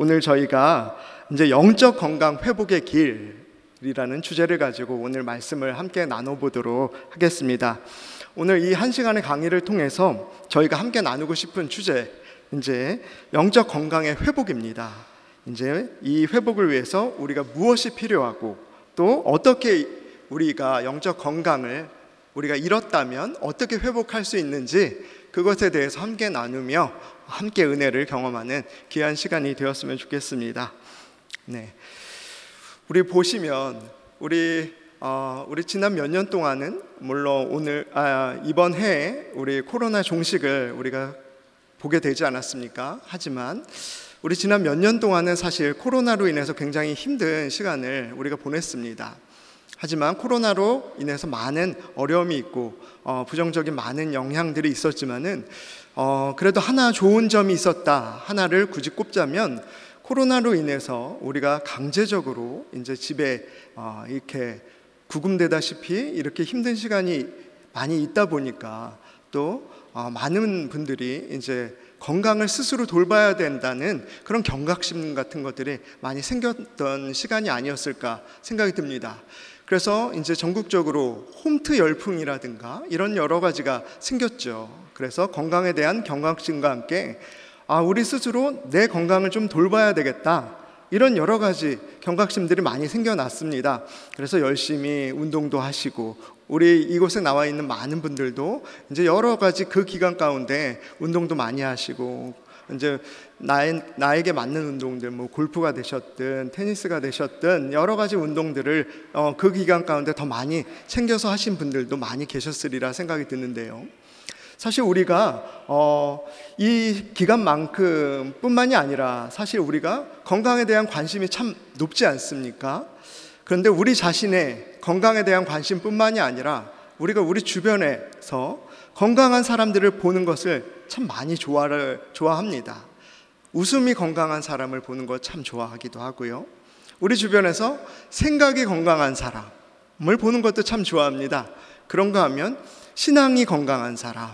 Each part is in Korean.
오늘 저희가 이제 영적 건강 회복의 길이라는 주제를 가지고 오늘 말씀을 함께 나눠보도록 하겠습니다. 오늘 이 한 시간의 강의를 통해서 저희가 함께 나누고 싶은 주제, 이제 영적 건강의 회복입니다. 이제 이 회복을 위해서 우리가 무엇이 필요하고 또 어떻게 우리가 영적 건강을 우리가 잃었다면 어떻게 회복할 수 있는지 그것에 대해서 함께 나누며 함께 은혜를 경험하는 귀한 시간이 되었으면 좋겠습니다. 네, 우리 보시면 우리 지난 몇 년 동안은 물론 이번 해에 우리 코로나 종식을 우리가 보게 되지 않았습니까? 하지만 우리 지난 몇 년 동안은 사실 코로나로 인해서 굉장히 힘든 시간을 우리가 보냈습니다. 하지만 코로나로 인해서 많은 어려움이 있고 부정적인 많은 영향들이 있었지만은 그래도 하나 좋은 점이 있었다. 하나를 굳이 꼽자면 코로나로 인해서 우리가 강제적으로 이제 집에 이렇게 구금되다시피 이렇게 힘든 시간이 많이 있다 보니까 또 많은 분들이 이제 건강을 스스로 돌봐야 된다는 그런 경각심 같은 것들이 많이 생겼던 시간이 아니었을까 생각이 듭니다. 그래서 이제 전국적으로 홈트 열풍이라든가 이런 여러 가지가 생겼죠. 그래서 건강에 대한 경각심과 함께 우리 스스로 내 건강을 좀 돌봐야 되겠다, 이런 여러 가지 경각심들이 많이 생겨났습니다. 그래서 열심히 운동도 하시고 우리 이곳에 나와 있는 많은 분들도 이제 여러 가지 그 기간 가운데 운동도 많이 하시고 이제 나에게 맞는 운동들, 뭐 골프가 되셨든 테니스가 되셨든 여러 가지 운동들을 그 기간 가운데 더 많이 챙겨서 하신 분들도 많이 계셨으리라 생각이 드는데요. 사실 우리가 이 기간만큼 뿐만이 아니라 사실 우리가 건강에 대한 관심이 참 높지 않습니까? 그런데 우리 자신의 건강에 대한 관심뿐만이 아니라 우리가 우리 주변에서 건강한 사람들을 보는 것을 참 많이 좋아합니다. 웃음이 건강한 사람을 보는 것 참 좋아하기도 하고요. 우리 주변에서 생각이 건강한 사람을 보는 것도 참 좋아합니다. 그런가 하면 신앙이 건강한 사람,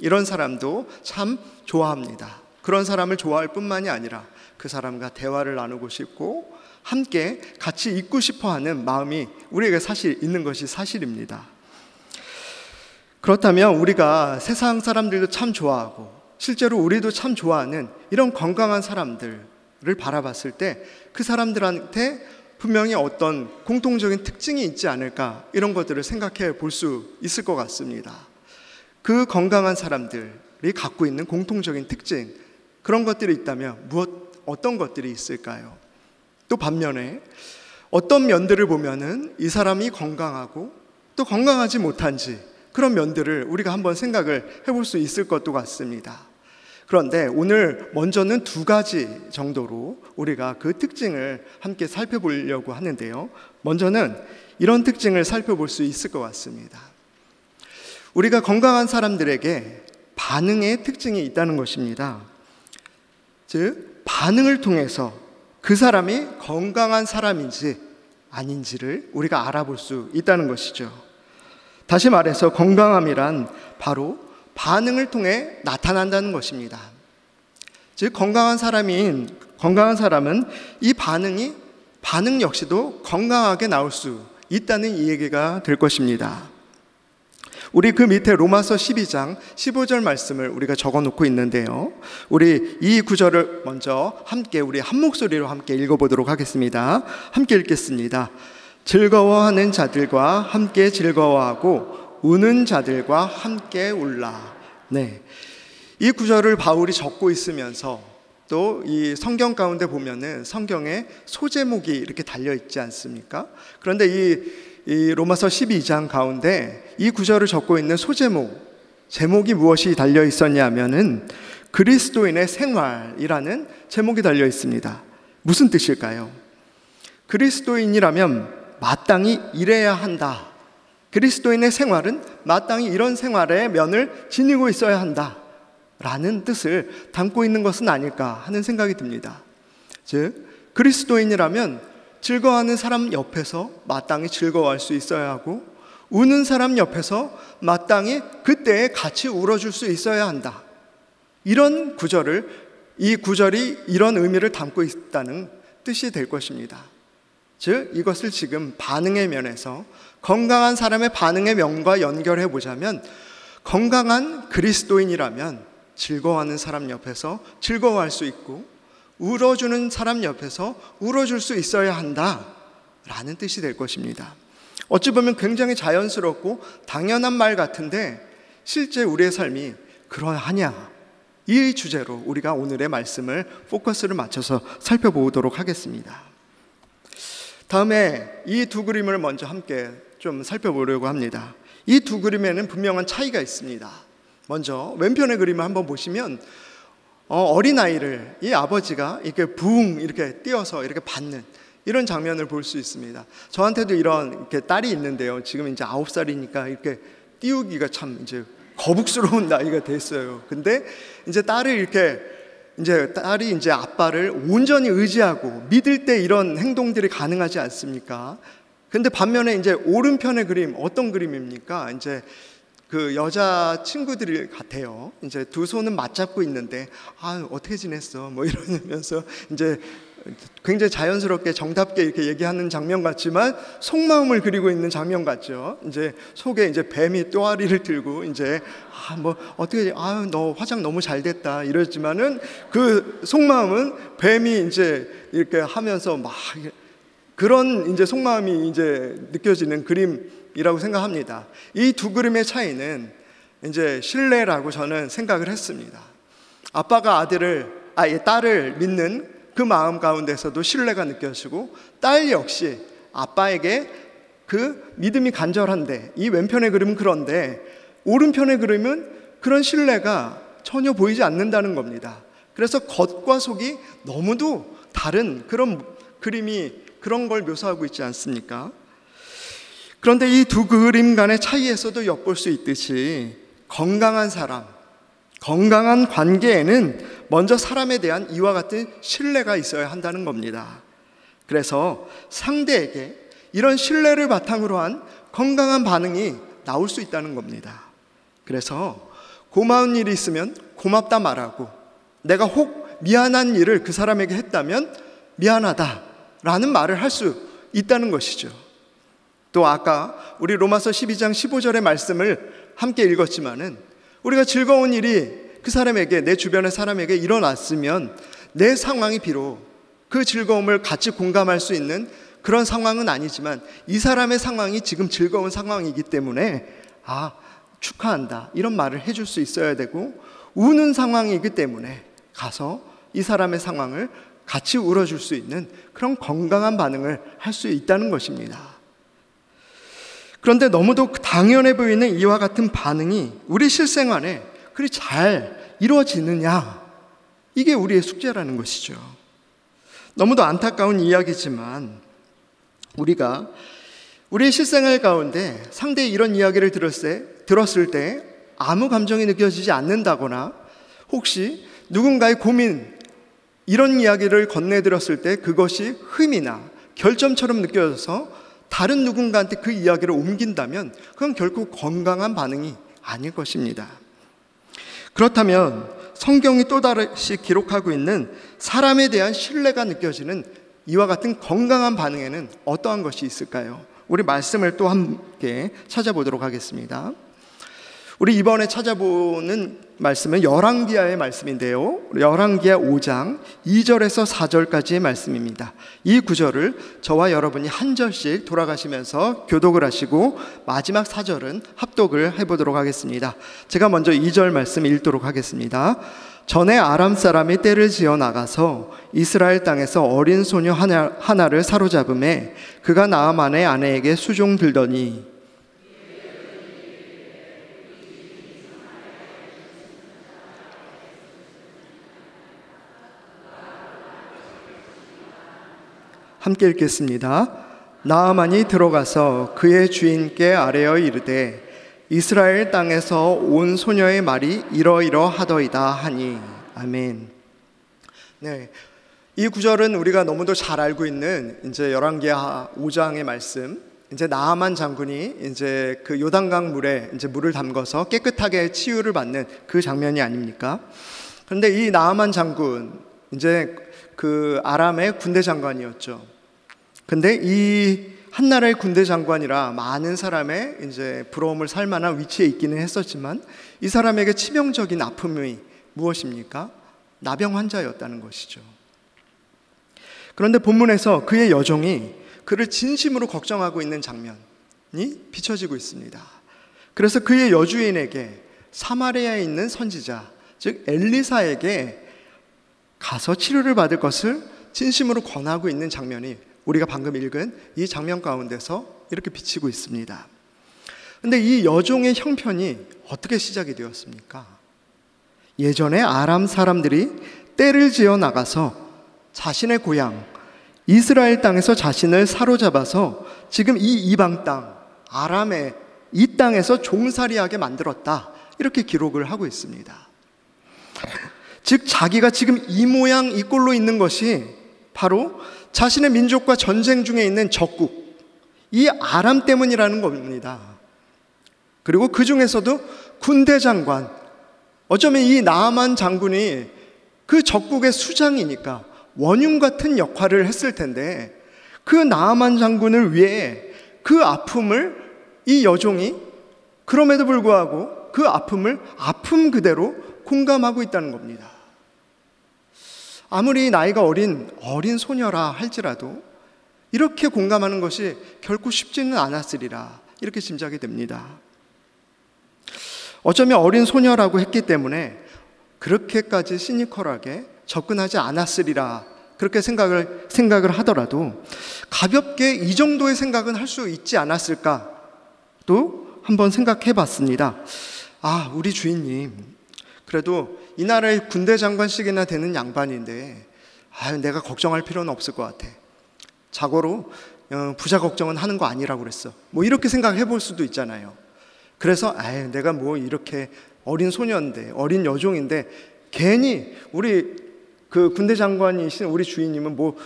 이런 사람도 참 좋아합니다. 그런 사람을 좋아할 뿐만이 아니라 그 사람과 대화를 나누고 싶고 함께 같이 있고 싶어하는 마음이 우리에게 사실 있는 것이 사실입니다. 그렇다면 우리가 세상 사람들도 참 좋아하고 실제로 우리도 참 좋아하는 이런 건강한 사람들을 바라봤을 때 그 사람들한테 분명히 어떤 공통적인 특징이 있지 않을까, 이런 것들을 생각해 볼 수 있을 것 같습니다. 그 건강한 사람들이 갖고 있는 공통적인 특징, 그런 것들이 있다면 어떤 것들이 있을까요? 또 반면에 어떤 면들을 보면은 이 사람이 건강하고 또 건강하지 못한지, 그런 면들을 우리가 한번 생각을 해볼 수 있을 것도 같습니다. 그런데 오늘 먼저는 두 가지 정도로 우리가 그 특징을 함께 살펴보려고 하는데요. 먼저는 이런 특징을 살펴볼 수 있을 것 같습니다. 우리가 건강한 사람들에게 반응의 특징이 있다는 것입니다. 즉, 반응을 통해서 그 사람이 건강한 사람인지 아닌지를 우리가 알아볼 수 있다는 것이죠. 다시 말해서 건강함이란 바로 반응을 통해 나타난다는 것입니다. 즉, 건강한 사람은 이 반응 역시도 건강하게 나올 수 있다는 이 얘기가 될 것입니다. 우리 그 밑에 로마서 12장 15절 말씀을 우리가 적어놓고 있는데요. 우리 이 구절을 먼저 함께 우리 한 목소리로 함께 읽어보도록 하겠습니다. 함께 읽겠습니다. 즐거워하는 자들과 함께 즐거워하고 우는 자들과 함께 울라. 네, 이 구절을 바울이 적고 있으면서 또 이 성경 가운데 보면은 성경에 소제목이 이렇게 달려 있지 않습니까? 그런데 이 로마서 12장 가운데 이 구절을 적고 있는 제목이 무엇이 달려 있었냐면은 그리스도인의 생활이라는 제목이 달려 있습니다. 무슨 뜻일까요? 그리스도인이라면 마땅히 이래야 한다. 그리스도인의 생활은 마땅히 이런 생활의 면을 지니고 있어야 한다 라는 뜻을 담고 있는 것은 아닐까 하는 생각이 듭니다. 즉, 그리스도인이라면 즐거워하는 사람 옆에서 마땅히 즐거워할 수 있어야 하고 우는 사람 옆에서 마땅히 그때에 같이 울어줄 수 있어야 한다. 이런 구절을 이 구절이 이런 의미를 담고 있다는 뜻이 될 것입니다. 즉 이것을 지금 반응의 면에서 건강한 사람의 반응의 면과 연결해 보자면, 건강한 그리스도인이라면 즐거워하는 사람 옆에서 즐거워할 수 있고 울어주는 사람 옆에서 울어줄 수 있어야 한다라는 뜻이 될 것입니다. 어찌 보면 굉장히 자연스럽고 당연한 말 같은데 실제 우리의 삶이 그러하냐, 이 주제로 우리가 오늘의 말씀을 포커스를 맞춰서 살펴보도록 하겠습니다. 다음에 이 두 그림을 먼저 함께 좀 살펴보려고 합니다. 이 두 그림에는 분명한 차이가 있습니다. 먼저 왼편의 그림을 한번 보시면 어린아이를 이 아버지가 이렇게 붕 이렇게 띄어서 이렇게 받는 이런 장면을 볼 수 있습니다. 저한테도 이렇게 딸이 있는데요. 지금 이제 9살이니까 이렇게 띄우기가 참 이제 거북스러운 나이가 됐어요. 근데 이제 딸이 이제 아빠를 온전히 의지하고 믿을 때 이런 행동들이 가능하지 않습니까? 근데 반면에 이제 오른편의 그림, 어떤 그림입니까? 이제 그 여자 친구들이 같아요. 이제 두 손은 맞잡고 있는데, 어떻게 지냈어? 뭐 이러면서 이제 굉장히 자연스럽게 정답게 이렇게 얘기하는 장면 같지만 속마음을 그리고 있는 장면 같죠. 이제 속에 이제 뱀이 또아리를 들고 이제 너 화장 너무 잘 됐다 이러지만은 그 속마음은 뱀이 이제 이렇게 하면서 막 그런 이제 속마음이 이제 느껴지는 그림이라고 생각합니다. 이 두 그림의 차이는 이제 신뢰라고 저는 생각을 했습니다. 아빠가 딸을 믿는 그 마음 가운데서도 신뢰가 느껴지고, 딸 역시 아빠에게 그 믿음이 간절한데, 이 왼편의 그림은 그런데 오른편의 그림은 그런 신뢰가 전혀 보이지 않는다는 겁니다. 그래서 겉과 속이 너무도 다른 그런 그림이 그런 걸 묘사하고 있지 않습니까? 그런데 이 두 그림 간의 차이에서도 엿볼 수 있듯이 건강한 사람, 건강한 관계에는 먼저 사람에 대한 이와 같은 신뢰가 있어야 한다는 겁니다. 그래서 상대에게 이런 신뢰를 바탕으로 한 건강한 반응이 나올 수 있다는 겁니다. 그래서 고마운 일이 있으면 고맙다 말하고, 내가 혹 미안한 일을 그 사람에게 했다면 미안하다라는 말을 할 수 있다는 것이죠. 또 아까 우리 로마서 12장 15절의 말씀을 함께 읽었지만은, 우리가 즐거운 일이 그 사람에게, 내 주변의 사람에게 일어났으면 내 상황이 비록 그 즐거움을 같이 공감할 수 있는 그런 상황은 아니지만 이 사람의 상황이 지금 즐거운 상황이기 때문에 축하한다 이런 말을 해줄 수 있어야 되고, 우는 상황이기 때문에 가서 이 사람의 상황을 같이 울어줄 수 있는 그런 건강한 반응을 할 수 있다는 것입니다. 그런데 너무도 당연해 보이는 이와 같은 반응이 우리 실생활에 그리 잘 이루어지느냐, 이게 우리의 숙제라는 것이죠. 너무도 안타까운 이야기지만 우리가 우리의 실생활 가운데 상대의 이런 이야기를 들었을 때 아무 감정이 느껴지지 않는다거나, 혹시 누군가의 고민, 이런 이야기를 건네들었을 때 그것이 흠이나 결점처럼 느껴져서 다른 누군가한테 그 이야기를 옮긴다면 그건 결코 건강한 반응이 아닐 것입니다. 그렇다면 성경이 또다시 기록하고 있는 사람에 대한 신뢰가 느껴지는 이와 같은 건강한 반응에는 어떠한 것이 있을까요? 우리 말씀을 또 함께 찾아보도록 하겠습니다. 우리 이번에 찾아보는 말씀은 열왕기하의 말씀인데요, 열왕기하 5장 2절에서 4절까지의 말씀입니다. 이 구절을 저와 여러분이 한 절씩 돌아가시면서 교독을 하시고 마지막 4절은 합독을 해보도록 하겠습니다. 제가 먼저 2절 말씀 읽도록 하겠습니다. 전에 아람 사람이 떼를 지어 나가서 이스라엘 땅에서 어린 소녀 하나를 사로잡음에 그가 나아만의 아내에게 수종 들더니, 함께 읽겠습니다. 나아만이 들어가서 그의 주인께 아뢰어 이르되 이스라엘 땅에서 온 소녀의 말이 이러이러하더이다 하니. 아멘. 네, 이 구절은 우리가 너무도 잘 알고 있는 이제 열왕기하 5장의 말씀. 이제 나아만 장군이 이제 그 요단강 물에 이제 물을 담궈서 깨끗하게 치유를 받는 그 장면이 아닙니까? 그런데 이 나아만 장군, 이제 그 아람의 군대 장관이었죠. 근데 이 한나라의 군대 장관이라 많은 사람의 이제 부러움을 살 만한 위치에 있기는 했었지만, 이 사람에게 치명적인 아픔이 무엇입니까? 나병 환자였다는 것이죠. 그런데 본문에서 그의 여종이 그를 진심으로 걱정하고 있는 장면이 비춰지고 있습니다. 그래서 그의 여주인에게 사마리아에 있는 선지자, 즉 엘리사에게 가서 치료를 받을 것을 진심으로 권하고 있는 장면이 우리가 방금 읽은 이 장면 가운데서 이렇게 비치고 있습니다. 그런데 이 여종의 형편이 어떻게 시작이 되었습니까? 예전에 아람 사람들이 떼를 지어 나가서 자신의 고향 이스라엘 땅에서 자신을 사로잡아서 지금 이 이방 땅 아람의 이 땅에서 종살이하게 만들었다, 이렇게 기록을 하고 있습니다. 즉 자기가 지금 이 모양 이 꼴로 있는 것이 바로 자신의 민족과 전쟁 중에 있는 적국, 이 아람 때문이라는 겁니다. 그리고 그 중에서도 군대 장관, 어쩌면 이 나아만 장군이 그 적국의 수장이니까 원흉 같은 역할을 했을 텐데, 그 나아만 장군을 위해 그 아픔을 이 여종이 그럼에도 불구하고 그 아픔을 아픔 그대로 공감하고 있다는 겁니다. 아무리 나이가 어린 소녀라 할지라도 이렇게 공감하는 것이 결코 쉽지는 않았으리라, 이렇게 짐작이 됩니다. 어쩌면 어린 소녀라고 했기 때문에 그렇게까지 시니컬하게 접근하지 않았으리라, 그렇게 생각을 하더라도 가볍게 이 정도의 생각은 할 수 있지 않았을까 또 한번 생각해 봤습니다. 아, 우리 주인님 그래도 이 나라의 군대 장관씩이나 되는 양반인데 내가 걱정할 필요는 없을 것 같아. 자고로 부자 걱정은 하는 거 아니라고 그랬어. 뭐 이렇게 생각해 볼 수도 있잖아요. 그래서 내가 뭐 이렇게 어린 소녀인데, 어린 여종인데 괜히 우리 그 군대 장관이신 우리 주인님은 뭐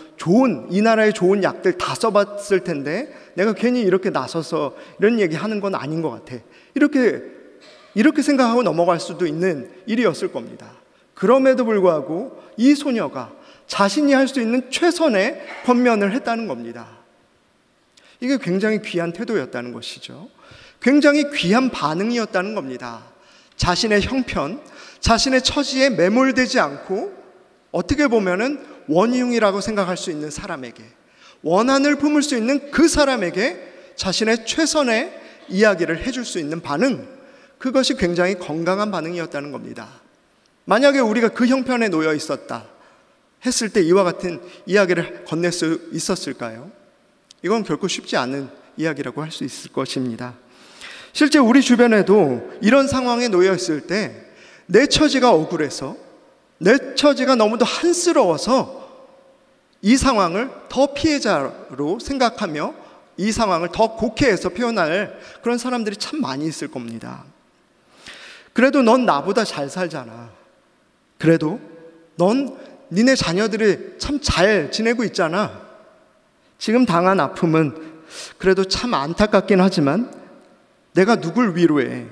이 나라의 좋은 약들 다 써봤을 텐데 내가 괜히 이렇게 나서서 이런 얘기 하는 건 아닌 것 같아. 이렇게 생각하고 넘어갈 수도 있는 일이었을 겁니다. 그럼에도 불구하고 이 소녀가 자신이 할 수 있는 최선의 권면을 했다는 겁니다. 이게 굉장히 귀한 태도였다는 것이죠. 굉장히 귀한 반응이었다는 겁니다. 자신의 형편, 자신의 처지에 매몰되지 않고 어떻게 보면은 원흉이라고 생각할 수 있는 사람에게, 원한을 품을 수 있는 그 사람에게 자신의 최선의 이야기를 해줄 수 있는 반응, 그것이 굉장히 건강한 반응이었다는 겁니다. 만약에 우리가 그 형편에 놓여 있었다 했을 때 이와 같은 이야기를 건넬 수 있었을까요? 이건 결코 쉽지 않은 이야기라고 할 수 있을 것입니다. 실제 우리 주변에도 이런 상황에 놓여 있을 때 내 처지가 억울해서, 내 처지가 너무도 한스러워서 이 상황을 더 피해자로 생각하며 이 상황을 더 곡해해서 표현할 그런 사람들이 참 많이 있을 겁니다. 그래도 넌 나보다 잘 살잖아. 그래도 넌 니네 자녀들이 참 잘 지내고 있잖아. 지금 당한 아픔은 그래도 참 안타깝긴 하지만 내가 누굴 위로해?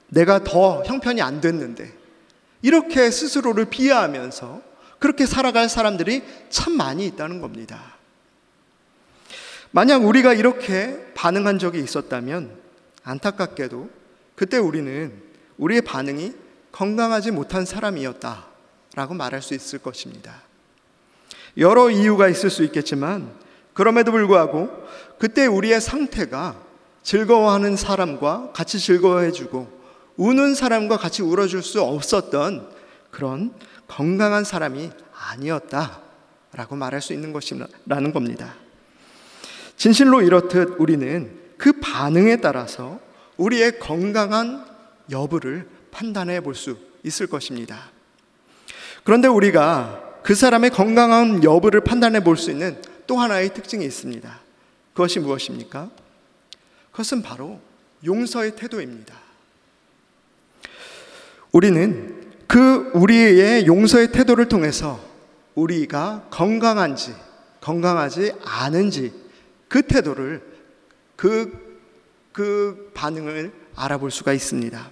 내가 더 형편이 안 됐는데. 이렇게 스스로를 비하하면서 그렇게 살아갈 사람들이 참 많이 있다는 겁니다. 만약 우리가 이렇게 반응한 적이 있었다면 안타깝게도 그때 우리의 반응이 건강하지 못한 사람이었다라고 말할 수 있을 것입니다. 여러 이유가 있을 수 있겠지만 그럼에도 불구하고 그때 우리의 상태가 즐거워하는 사람과 같이 즐거워해주고 우는 사람과 같이 울어줄 수 없었던 그런 건강한 사람이 아니었다라고 말할 수 있는 것이라는 겁니다. 진실로 이렇듯 우리는 그 반응에 따라서 우리의 건강한 여부를 판단해 볼 수 있을 것입니다. 그런데 우리가 그 사람의 건강한 여부를 판단해 볼 수 있는 또 하나의 특징이 있습니다. 그것이 무엇입니까? 그것은 바로 용서의 태도입니다. 우리는 우리의 용서의 태도를 통해서 우리가 건강한지 건강하지 않은지 그 태도를 그 반응을 알아볼 수가 있습니다.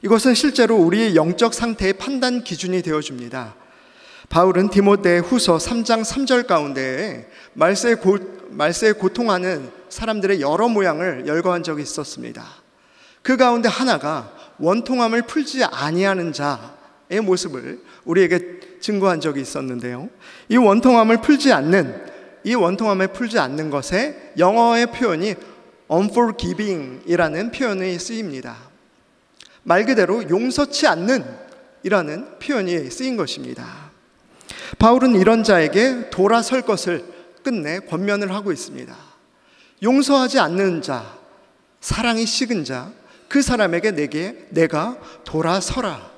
이것은 실제로 우리의 영적 상태의 판단 기준이 되어줍니다. 바울은 디모데 후서 3장 3절 가운데에 말세에 고통하는 사람들의 여러 모양을 열거한 적이 있었습니다. 그 가운데 하나가 원통함을 풀지 아니하는 자의 모습을 우리에게 증거한 적이 있었는데요. 이 원통함을 풀지 않는 것의 영어의 표현이 unforgiving이라는 표현이 쓰입니다. 말 그대로 용서치 않는 이라는 표현이 쓰인 것입니다. 바울은 이런 자에게 돌아설 것을 끝내 권면을 하고 있습니다. 용서하지 않는 자, 사랑이 식은 자, 그 사람에게 내가 돌아서라.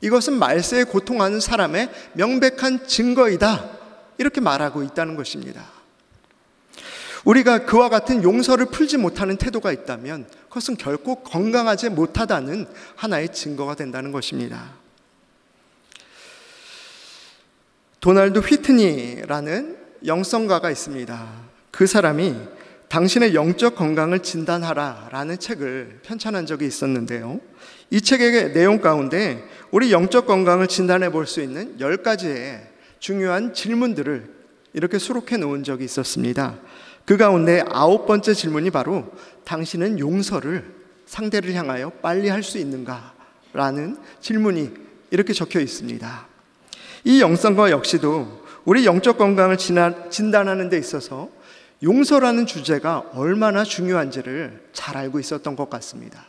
이것은 말세에 고통하는 사람의 명백한 증거이다. 이렇게 말하고 있다는 것입니다. 우리가 그와 같은 용서를 풀지 못하는 태도가 있다면 그것은 결코 건강하지 못하다는 하나의 증거가 된다는 것입니다. 도널드 휘트니라는 영성가가 있습니다. 그 사람이 당신의 영적 건강을 진단하라 라는 책을 편찬한 적이 있었는데요. 이 책의 내용 가운데 우리 영적 건강을 진단해 볼 수 있는 10가지의 중요한 질문들을 이렇게 수록해 놓은 적이 있었습니다. 그 가운데 9번째 질문이 바로 당신은 용서를 상대를 향하여 빨리 할 수 있는가? 라는 질문이 이렇게 적혀 있습니다. 이 영성가 역시도 우리 영적 건강을 진단하는 데 있어서 용서라는 주제가 얼마나 중요한지를 잘 알고 있었던 것 같습니다.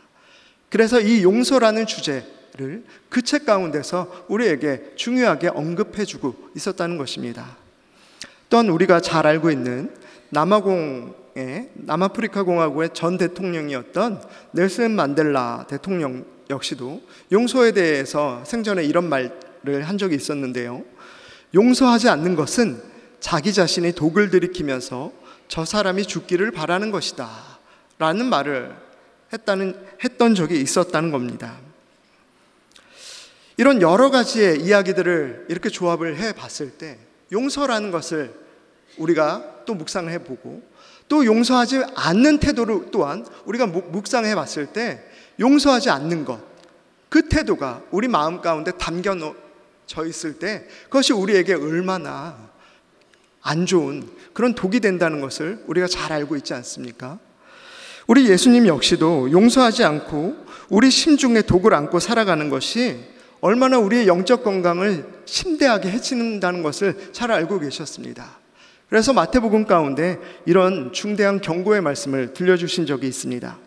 그래서 이 용서라는 주제를 그 책 가운데서 우리에게 중요하게 언급해주고 있었다는 것입니다. 또한 우리가 잘 알고 있는 남아프리카 공화국의 전 대통령이었던 넬슨 만델라 대통령 역시도 용서에 대해서 생전에 이런 말을 한 적이 있었는데요. 용서하지 않는 것은 자기 자신이 독을 들이키면서 저 사람이 죽기를 바라는 것이다 라는 말을 했던 적이 있었다는 겁니다. 이런 여러 가지의 이야기들을 이렇게 조합을 해봤을 때 용서라는 것을 우리가 또 묵상을 해보고 또 용서하지 않는 태도를 또한 우리가 묵상해 봤을 때 용서하지 않는 것, 그 태도가 우리 마음 가운데 담겨져 있을 때 그것이 우리에게 얼마나 안 좋은 그런 독이 된다는 것을 우리가 잘 알고 있지 않습니까? 우리 예수님 역시도 용서하지 않고 우리 심중에 독을 안고 살아가는 것이 얼마나 우리의 영적 건강을 심대하게 해치는다는 것을 잘 알고 계셨습니다. 그래서 마태복음 가운데 이런 중대한 경고의 말씀을 들려주신 적이 있습니다.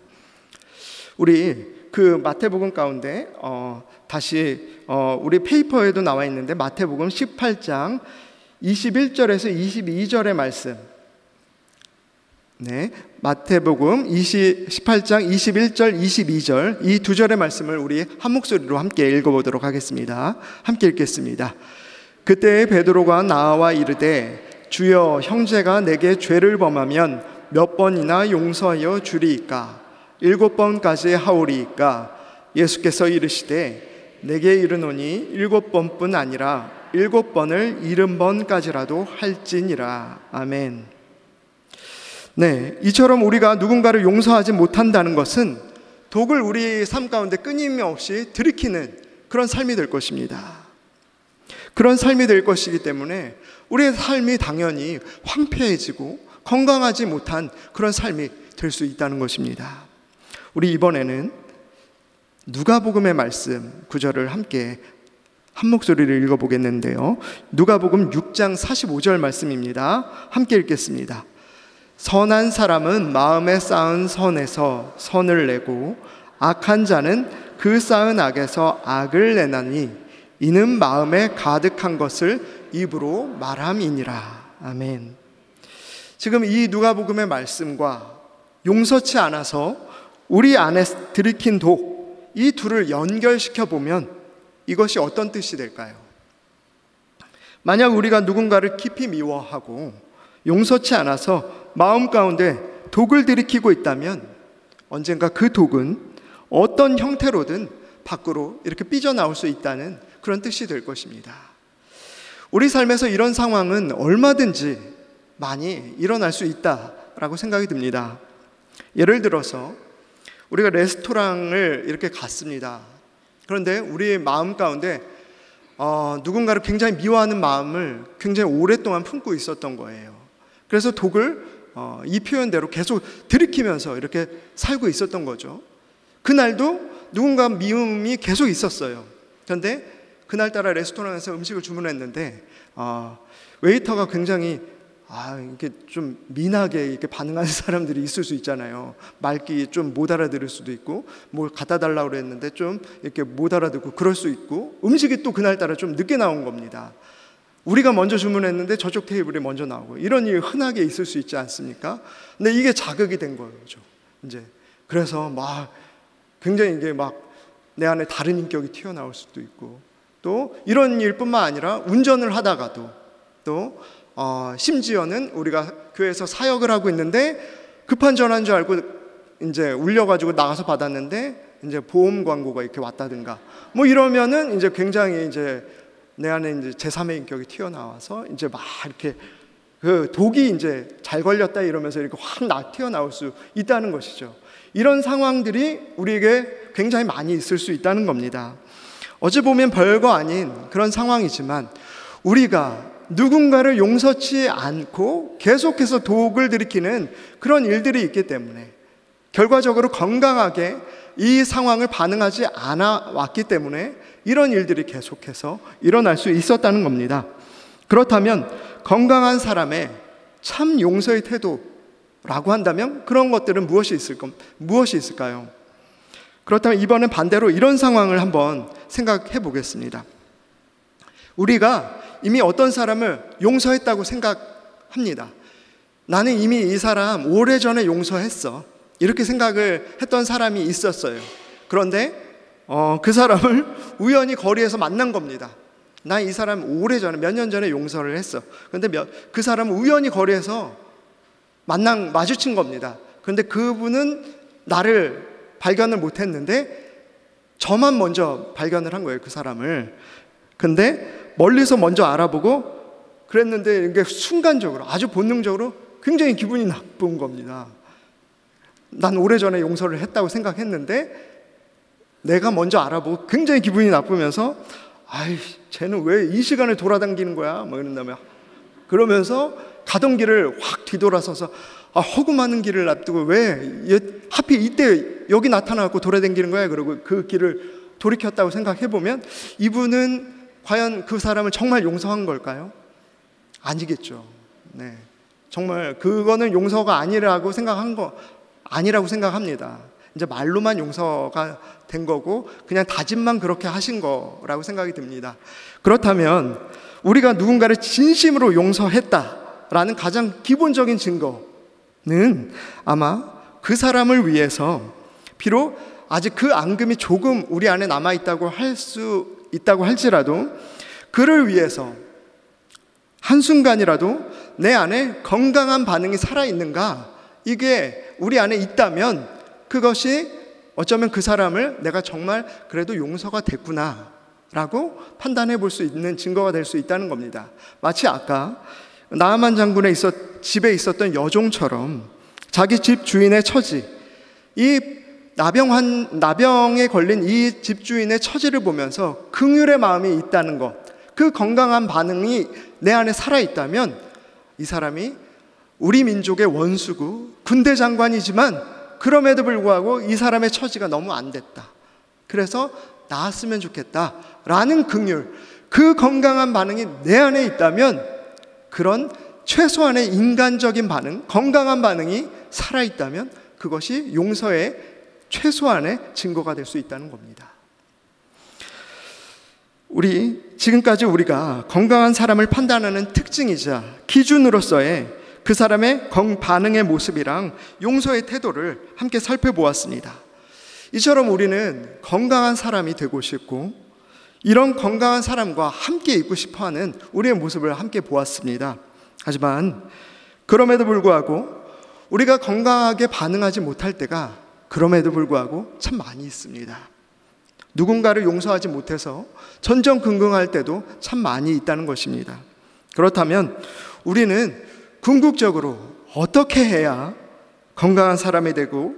우리 그 마태복음 가운데 우리 페이퍼에도 나와 있는데 마태복음 18장 21절에서 22절의 말씀, 마태복음 18장 21절, 22절 이 두 절의 말씀을 우리 한 목소리로 함께 읽어보도록 하겠습니다. 함께 읽겠습니다. 그때 베드로가 나와 이르되 주여, 형제가 내게 죄를 범하면 몇 번이나 용서하여 주리이까? 7번까지 하오리이까? 예수께서 이르시되 내게 이르노니 7번뿐 아니라 7번을 70번까지라도 할지니라. 아멘. 이처럼 우리가 누군가를 용서하지 못한다는 것은 독을 우리 삶 가운데 끊임없이 들이키는 그런 삶이 될 것입니다. 그런 삶이 될 것이기 때문에 우리의 삶이 당연히 황폐해지고 건강하지 못한 그런 삶이 될 수 있다는 것입니다. 우리 이번에는 누가복음의 말씀 구절을 함께 한 목소리를 읽어보겠는데요. 누가복음 6장 45절 말씀입니다. 함께 읽겠습니다. 선한 사람은 마음에 쌓은 선에서 선을 내고 악한 자는 그 쌓은 악에서 악을 내나니 이는 마음에 가득한 것을 입으로 말함이니라. 아멘. 지금 이 누가복음의 말씀과 용서치 않아서 우리 안에 들이킨 독, 이 둘을 연결시켜 보면 이것이 어떤 뜻이 될까요? 만약 우리가 누군가를 깊이 미워하고 용서치 않아서 마음 가운데 독을 들이키고 있다면 언젠가 그 독은 어떤 형태로든 밖으로 이렇게 삐져나올 수 있다는 그런 뜻이 될 것입니다. 우리 삶에서 이런 상황은 얼마든지 많이 일어날 수 있다라고 생각이 듭니다. 예를 들어서 우리가 레스토랑을 이렇게 갔습니다. 그런데 우리의 마음 가운데 누군가를 굉장히 미워하는 마음을 굉장히 오랫동안 품고 있었던 거예요. 그래서 독을 이 표현대로 계속 들이키면서 이렇게 살고 있었던 거죠. 그날도 누군가 미움이 계속 있었어요. 그런데 그날따라 레스토랑에서 음식을 주문했는데 웨이터가 굉장히 이렇게 좀 민하게 이렇게 반응하는 사람들이 있을 수 있잖아요. 말귀 좀 못 알아들을 수도 있고, 뭘 갖다 달라고 그랬는데 좀 이렇게 못 알아듣고 그럴 수 있고, 음식이 또 그날따라 좀 늦게 나온 겁니다. 우리가 먼저 주문했는데 저쪽 테이블이 먼저 나오고, 이런 일이 흔하게 있을 수 있지 않습니까? 근데 이게 자극이 된 거죠. 이제 그래서 막 굉장히 이게 막 내 안에 다른 인격이 튀어나올 수도 있고, 또 이런 일뿐만 아니라 운전을 하다가도 또 심지어는 우리가 교회에서 사역을 하고 있는데 급한 전화인 줄 알고 이제 울려가지고 나가서 받았는데 이제 보험 광고가 이렇게 왔다든가 뭐 이러면은 이제 굉장히 이제 내 안에 이제 제3의 인격이 튀어나와서 이제 막 이렇게 그 독이 이제 잘 걸렸다 이러면서 이렇게 확 튀어나올 수 있다는 것이죠. 이런 상황들이 우리에게 굉장히 많이 있을 수 있다는 겁니다. 어찌 보면 별거 아닌 그런 상황이지만 우리가 누군가를 용서치 않고 계속해서 독을 들이키는 그런 일들이 있기 때문에 결과적으로 건강하게 이 상황을 반응하지 않아 왔기 때문에 이런 일들이 계속해서 일어날 수 있었다는 겁니다. 그렇다면 건강한 사람의 참 용서의 태도라고 한다면 그런 것들은 무엇이 있을까요? 그렇다면 이번엔 반대로 이런 상황을 한번 생각해 보겠습니다. 우리가 이미 어떤 사람을 용서했다고 생각합니다. 나는 이미 이 사람 오래전에 용서했어, 이렇게 생각을 했던 사람이 있었어요. 그런데 그 사람을 우연히 거리에서 만난 겁니다. 나 이 사람 오래전에 몇 년 전에 용서를 했어. 그런데 그 사람은 우연히 거리에서 마주친 겁니다. 그런데 그분은 나를 발견을 못했는데 저만 먼저 발견을 한 거예요, 그 사람을. 근데 멀리서 먼저 알아보고 그랬는데 이게 순간적으로 아주 본능적으로 굉장히 기분이 나쁜 겁니다. 난 오래전에 용서를 했다고 생각했는데 내가 먼저 알아보고 굉장히 기분이 나쁘면서 쟤는 왜 이 시간에 돌아다니는 거야? 뭐 이런다며. 그러면서 가던 길을 확 뒤돌아서서 허구많은 길을 놔두고 왜 하필 이때 여기 나타나고 돌아다니는 거야? 그러고 그 길을 돌이켰다고 생각해보면 이분은 과연 그 사람을 정말 용서한 걸까요? 아니겠죠. 네. 정말 그거는 용서가 아니라고 생각합니다. 이제 말로만 용서가 된 거고 그냥 다짐만 그렇게 하신 거라고 생각이 듭니다. 그렇다면 우리가 누군가를 진심으로 용서했다라는 가장 기본적인 증거는 아마 그 사람을 위해서 비록 아직 그 앙금이 조금 우리 안에 남아있다고 할지라도 그를 위해서 한순간이라도 내 안에 건강한 반응이 살아있는가, 이게 우리 안에 있다면 그것이 어쩌면 그 사람을 내가 정말 그래도 용서가 됐구나 라고 판단해 볼 수 있는 증거가 될 수 있다는 겁니다. 마치 아까 나아만 장군의 집에 있었던 여종처럼 자기 집 주인의 처지, 이 나병에 걸린 이 집주인의 처지를 보면서 긍휼의 마음이 있다는 것, 그 건강한 반응이 내 안에 살아있다면 이 사람이 우리 민족의 원수고 군대 장관이지만 그럼에도 불구하고 이 사람의 처지가 너무 안 됐다, 그래서 나았으면 좋겠다 라는 긍휼, 그 건강한 반응이 내 안에 있다면 그런 최소한의 인간적인 반응, 건강한 반응이 살아있다면 그것이 용서의 최소한의 증거가 될 수 있다는 겁니다. 지금까지 우리가 건강한 사람을 판단하는 특징이자 기준으로서의 그 사람의 반응의 모습이랑 용서의 태도를 함께 살펴보았습니다. 이처럼 우리는 건강한 사람이 되고 싶고 이런 건강한 사람과 함께 있고 싶어하는 우리의 모습을 함께 보았습니다. 하지만 그럼에도 불구하고 우리가 건강하게 반응하지 못할 때가 그럼에도 불구하고 참 많이 있습니다. 누군가를 용서하지 못해서 전전긍긍할 때도 참 많이 있다는 것입니다. 그렇다면 우리는 궁극적으로 어떻게 해야 건강한 사람이 되고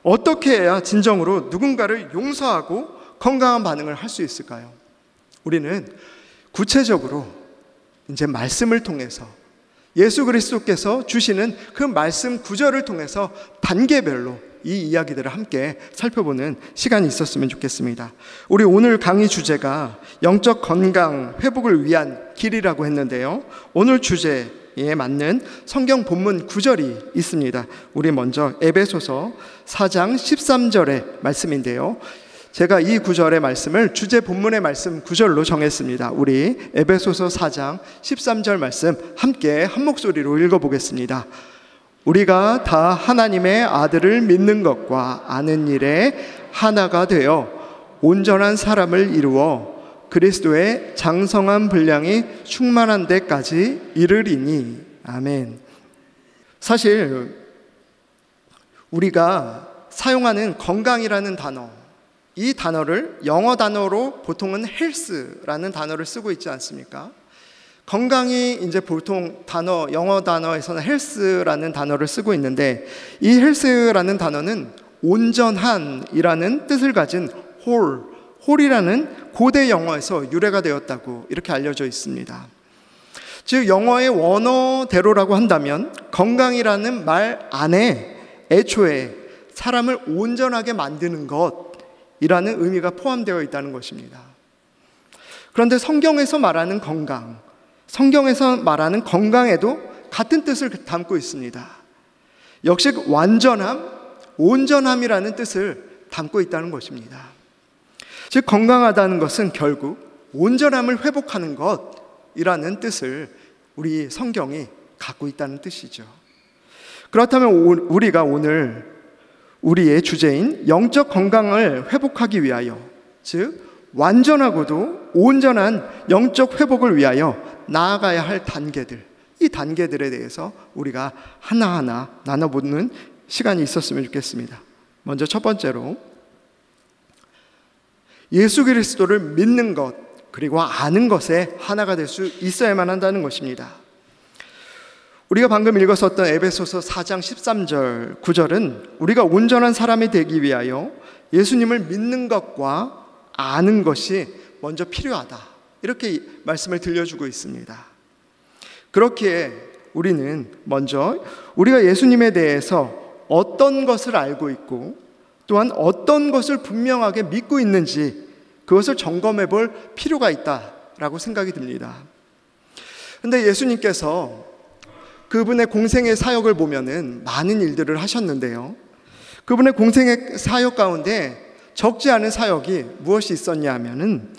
어떻게 해야 진정으로 누군가를 용서하고 건강한 반응을 할 수 있을까요? 우리는 구체적으로 이제 말씀을 통해서 예수 그리스도께서 주시는 그 말씀 구절을 통해서 단계별로 이 이야기들을 함께 살펴보는 시간이 있었으면 좋겠습니다. 우리 오늘 강의 주제가 영적 건강 회복을 위한 길이라고 했는데요. 오늘 주제에 맞는 성경 본문 구절이 있습니다. 우리 먼저 에베소서 4장 13절의 말씀인데요. 제가 이 구절의 말씀을 주제 본문의 말씀 구절로 정했습니다. 우리 에베소서 4장 13절 말씀 함께 한 목소리로 읽어보겠습니다. 우리가 다 하나님의 아들을 믿는 것과 아는 일에 하나가 되어 온전한 사람을 이루어 그리스도의 장성한 분량이 충만한 데까지 이르리니. 아멘. 사실 우리가 사용하는 건강이라는 단어, 이 단어를 영어 단어로 보통은 헬스라는 단어를 쓰고 있지 않습니까? 건강이 이제 보통 단어, 영어 단어에서는 헬스라는 단어를 쓰고 있는데, 이 헬스라는 단어는 온전한이라는 뜻을 가진 홀이라는 고대 영어에서 유래가 되었다고 이렇게 알려져 있습니다. 즉 영어의 원어대로라고 한다면 건강이라는 말 안에 애초에 사람을 온전하게 만드는 것이라는 의미가 포함되어 있다는 것입니다. 그런데 성경에서 말하는 건강, 성경에서 말하는 건강에도 같은 뜻을 담고 있습니다. 역시 완전함, 온전함이라는 뜻을 담고 있다는 것입니다. 즉 건강하다는 것은 결국 온전함을 회복하는 것이라는 뜻을 우리 성경이 갖고 있다는 뜻이죠. 그렇다면 우리가 오늘 우리의 주제인 영적 건강을 회복하기 위하여, 즉 완전하고도 온전한 영적 회복을 위하여 나아가야 할 단계들, 이 단계들에 대해서 우리가 하나하나 나눠보는 시간이 있었으면 좋겠습니다. 먼저 첫 번째로 예수 그리스도를 믿는 것, 그리고 아는 것에 하나가 될 수 있어야만 한다는 것입니다. 우리가 방금 읽었었던 에베소서 4장 13절 9절은 우리가 온전한 사람이 되기 위하여 예수님을 믿는 것과 아는 것이 먼저 필요하다, 이렇게 말씀을 들려주고 있습니다. 그렇기에 우리는 먼저 우리가 예수님에 대해서 어떤 것을 알고 있고 또한 어떤 것을 분명하게 믿고 있는지 그것을 점검해 볼 필요가 있다라고 생각이 듭니다. 그런데 예수님께서 그분의 공생의 사역을 보면은 많은 일들을 하셨는데요, 그분의 공생의 사역 가운데 적지 않은 사역이 무엇이 있었냐 하면은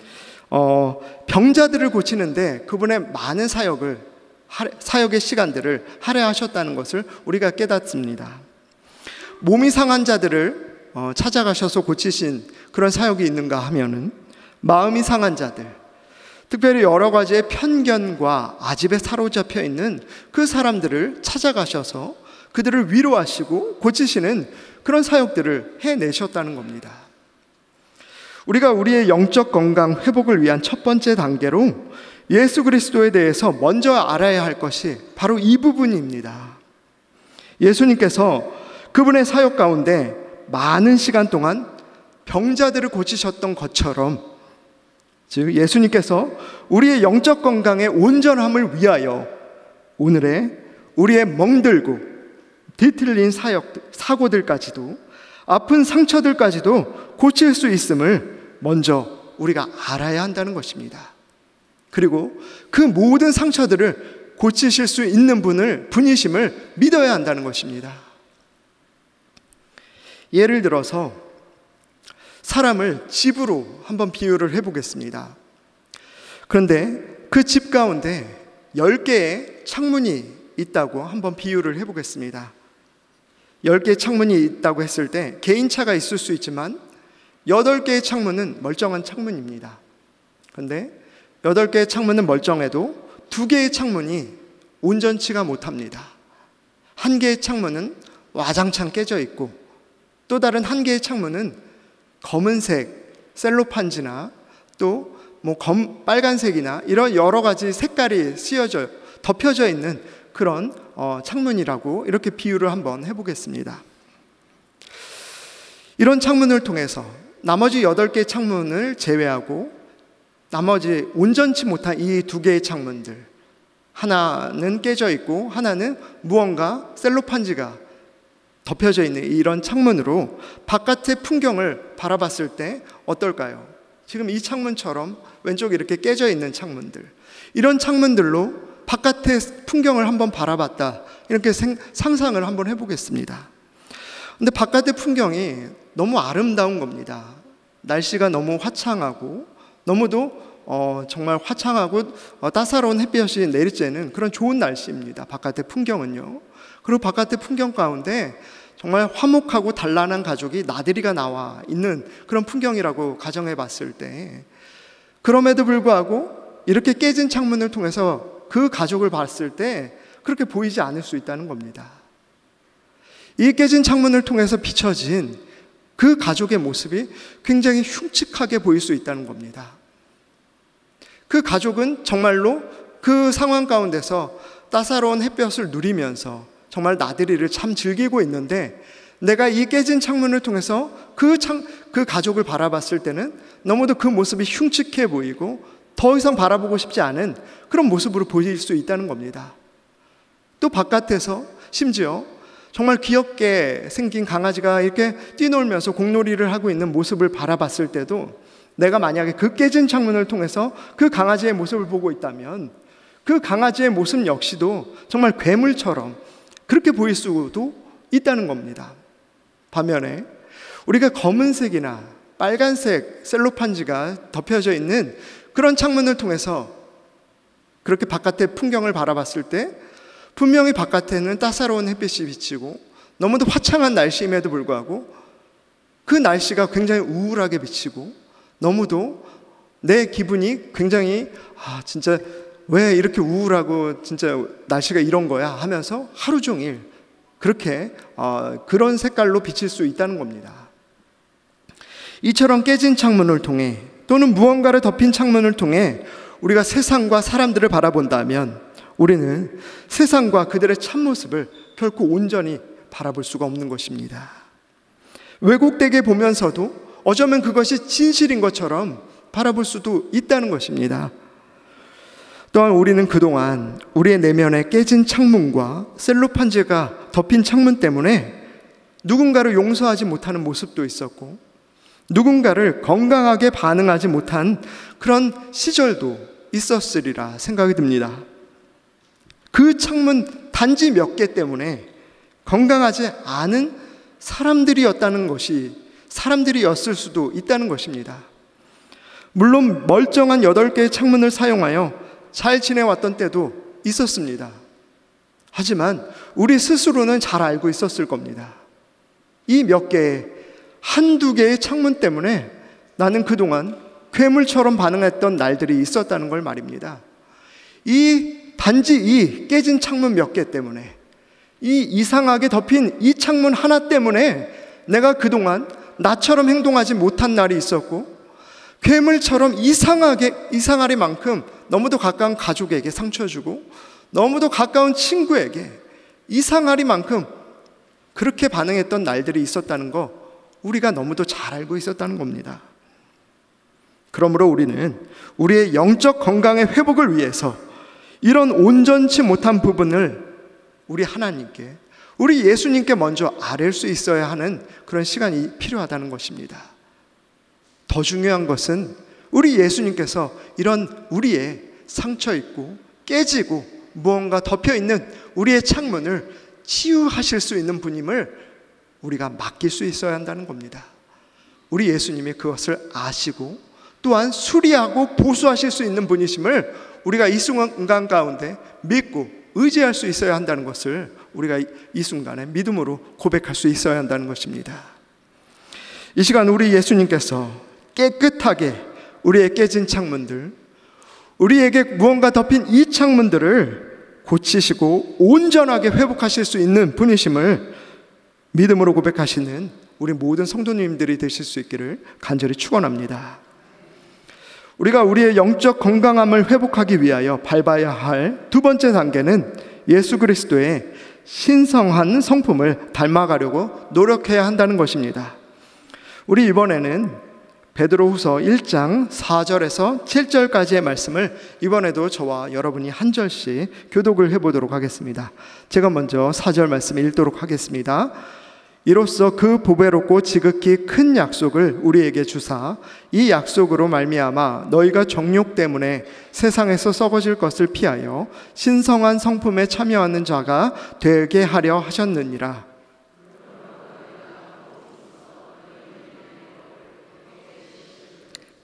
병자들을 고치는데 그분의 많은 사역의 시간들을 할애하셨다는 것을 우리가 깨닫습니다. 몸이 상한 자들을 찾아가셔서 고치신 그런 사역이 있는가 하면은 마음이 상한 자들, 특별히 여러 가지의 편견과 아집에 사로잡혀 있는 그 사람들을 찾아가셔서 그들을 위로하시고 고치시는 그런 사역들을 해내셨다는 겁니다. 우리가 우리의 영적 건강 회복을 위한 첫 번째 단계로 예수 그리스도에 대해서 먼저 알아야 할 것이 바로 이 부분입니다. 예수님께서 그분의 사역 가운데 많은 시간 동안 병자들을 고치셨던 것처럼, 즉 예수님께서 우리의 영적 건강의 온전함을 위하여 오늘의 우리의 멍들고 뒤틀린 사고들까지도, 아픈 상처들까지도 고칠 수 있음을 먼저 우리가 알아야 한다는 것입니다. 그리고 그 모든 상처들을 고치실 수 있는 분이심을 믿어야 한다는 것입니다. 예를 들어서 사람을 집으로 한번 비유를 해보겠습니다. 그런데 그 집 가운데 10개의 창문이 있다고 한번 비유를 해보겠습니다. 10개의 창문이 있다고 했을 때 개인차가 있을 수 있지만 8개의 창문은 멀쩡한 창문입니다. 그런데 8개의 창문은 멀쩡해도 2개의 창문이 온전치가 못합니다. 1개의 창문은 와장창 깨져 있고 또 다른 1개의 창문은 검은색 셀로판지나 또 빨간색이나 이런 여러 가지 색깔이 덮여져 있는 그런 창문이라고 이렇게 비유를 한번 해보겠습니다. 이런 창문을 통해서 나머지 8개의 창문을 제외하고 나머지 온전치 못한 이 2개의 창문들, 하나는 깨져 있고 하나는 무언가 셀로판지가 덮여져 있는 이런 창문으로 바깥의 풍경을 바라봤을 때 어떨까요? 지금 이 창문처럼 왼쪽에 이렇게 깨져 있는 창문들, 이런 창문들로 바깥의 풍경을 한번 바라봤다, 이렇게 상상을 한번 해보겠습니다. 근데 바깥의 풍경이 너무 아름다운 겁니다. 날씨가 너무 화창하고 너무도 정말 화창하고 따사로운 햇볕이 내리쬐는 그런 좋은 날씨입니다. 바깥의 풍경은요. 그리고 바깥의 풍경 가운데 정말 화목하고 단란한 가족이 나들이가 나와 있는 그런 풍경이라고 가정해 봤을 때, 그럼에도 불구하고 이렇게 깨진 창문을 통해서 그 가족을 봤을 때 그렇게 보이지 않을 수 있다는 겁니다. 이 깨진 창문을 통해서 비춰진 그 가족의 모습이 굉장히 흉측하게 보일 수 있다는 겁니다. 그 가족은 정말로 그 상황 가운데서 따사로운 햇볕을 누리면서 정말 나들이를 참 즐기고 있는데, 내가 이 깨진 창문을 통해서 그 가족을 바라봤을 때는 너무도 그 모습이 흉측해 보이고 더 이상 바라보고 싶지 않은 그런 모습으로 보일 수 있다는 겁니다. 또 바깥에서 심지어 정말 귀엽게 생긴 강아지가 이렇게 뛰놀면서 공놀이를 하고 있는 모습을 바라봤을 때도, 내가 만약에 그 깨진 창문을 통해서 그 강아지의 모습을 보고 있다면 그 강아지의 모습 역시도 정말 괴물처럼 그렇게 보일 수도 있다는 겁니다. 반면에 우리가 검은색이나 빨간색 셀로판지가 덮여져 있는 그런 창문을 통해서 그렇게 바깥의 풍경을 바라봤을 때, 분명히 바깥에는 따사로운 햇빛이 비치고 너무도 화창한 날씨임에도 불구하고 그 날씨가 굉장히 우울하게 비치고 너무도 내 기분이 굉장히 진짜 왜 이렇게 우울하고 진짜 날씨가 이런 거야 하면서 하루 종일 그렇게 그런 색깔로 비칠 수 있다는 겁니다. 이처럼 깨진 창문을 통해 또는 무언가를 덮인 창문을 통해 우리가 세상과 사람들을 바라본다면 우리는 세상과 그들의 참모습을 결코 온전히 바라볼 수가 없는 것입니다. 왜곡되게 보면서도 어쩌면 그것이 진실인 것처럼 바라볼 수도 있다는 것입니다. 또한 우리는 그동안 우리의 내면에 깨진 창문과 셀로판지가 덮인 창문 때문에 누군가를 용서하지 못하는 모습도 있었고, 누군가를 건강하게 반응하지 못한 그런 시절도 있었으리라 생각이 듭니다. 그 창문 단지 몇 개 때문에 건강하지 않은 사람들이었을 수도 있다는 것입니다. 물론 멀쩡한 8개의 창문을 사용하여 잘 지내왔던 때도 있었습니다. 하지만 우리 스스로는 잘 알고 있었을 겁니다. 이 몇 개의, 한두 개의 창문 때문에 나는 그동안 괴물처럼 반응했던 날들이 있었다는 걸 말입니다. 단지 이 깨진 창문 몇 개 때문에, 이 이상하게 덮인 이 창문 하나 때문에 내가 그동안 나처럼 행동하지 못한 날이 있었고, 괴물처럼 이상하리만큼 너무도 가까운 가족에게 상처 주고 너무도 가까운 친구에게 이상하리만큼 그렇게 반응했던 날들이 있었다는 거 우리가 너무도 잘 알고 있었다는 겁니다. 그러므로 우리는 우리의 영적 건강의 회복을 위해서 이런 온전치 못한 부분을 우리 하나님께, 우리 예수님께 먼저 아뢰 수 있어야 하는 그런 시간이 필요하다는 것입니다. 더 중요한 것은 우리 예수님께서 이런 우리의 상처 있고 깨지고 무언가 덮여있는 우리의 창문을 치유하실 수 있는 분임을 우리가 맡길 수 있어야 한다는 겁니다. 우리 예수님이 그것을 아시고 또한 수리하고 보수하실 수 있는 분이심을 우리가 이 순간 가운데 믿고 의지할 수 있어야 한다는 것을 우리가 이 순간에 믿음으로 고백할 수 있어야 한다는 것입니다. 이 시간 우리 예수님께서 깨끗하게 우리의 깨진 창문들, 우리에게 무언가 덮인 이 창문들을 고치시고 온전하게 회복하실 수 있는 분이심을 믿음으로 고백하시는 우리 모든 성도님들이 되실 수 있기를 간절히 축원합니다. 우리가 우리의 영적 건강함을 회복하기 위하여 밟아야 할 두 번째 단계는 예수 그리스도의 신성한 성품을 닮아가려고 노력해야 한다는 것입니다. 우리 이번에는 베드로후서 1장 4절에서 7절까지의 말씀을 이번에도 저와 여러분이 한 절씩 교독을 해보도록 하겠습니다. 제가 먼저 4절 말씀 읽도록 하겠습니다. 이로써 그 보배롭고 지극히 큰 약속을 우리에게 주사 이 약속으로 말미암아 너희가 정욕 때문에 세상에서 썩어질 것을 피하여 신성한 성품에 참여하는 자가 되게 하려 하셨느니라.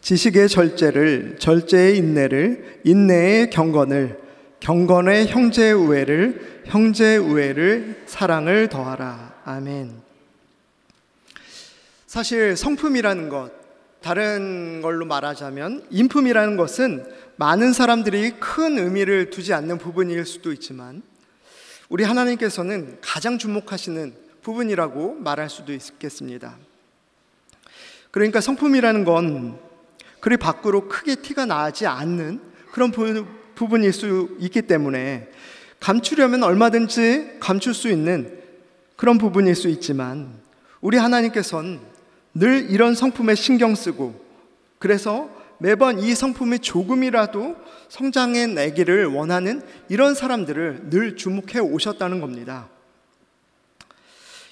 지식의 절제를, 절제의 인내를, 인내의 경건을, 경건의 형제의 우애를, 형제의 우애를, 사랑을 더하라. 아멘. 사실 성품이라는 것, 다른 걸로 말하자면 인품이라는 것은 많은 사람들이 큰 의미를 두지 않는 부분일 수도 있지만 우리 하나님께서는 가장 주목하시는 부분이라고 말할 수도 있겠습니다. 그러니까 성품이라는 건 그리 밖으로 크게 티가 나지 않는 그런 부분일 수 있기 때문에 감추려면 얼마든지 감출 수 있는 그런 부분일 수 있지만 우리 하나님께서는 늘 이런 성품에 신경 쓰고 그래서 매번 이 성품이 조금이라도 성장해 내기를 원하는 이런 사람들을 늘 주목해 오셨다는 겁니다.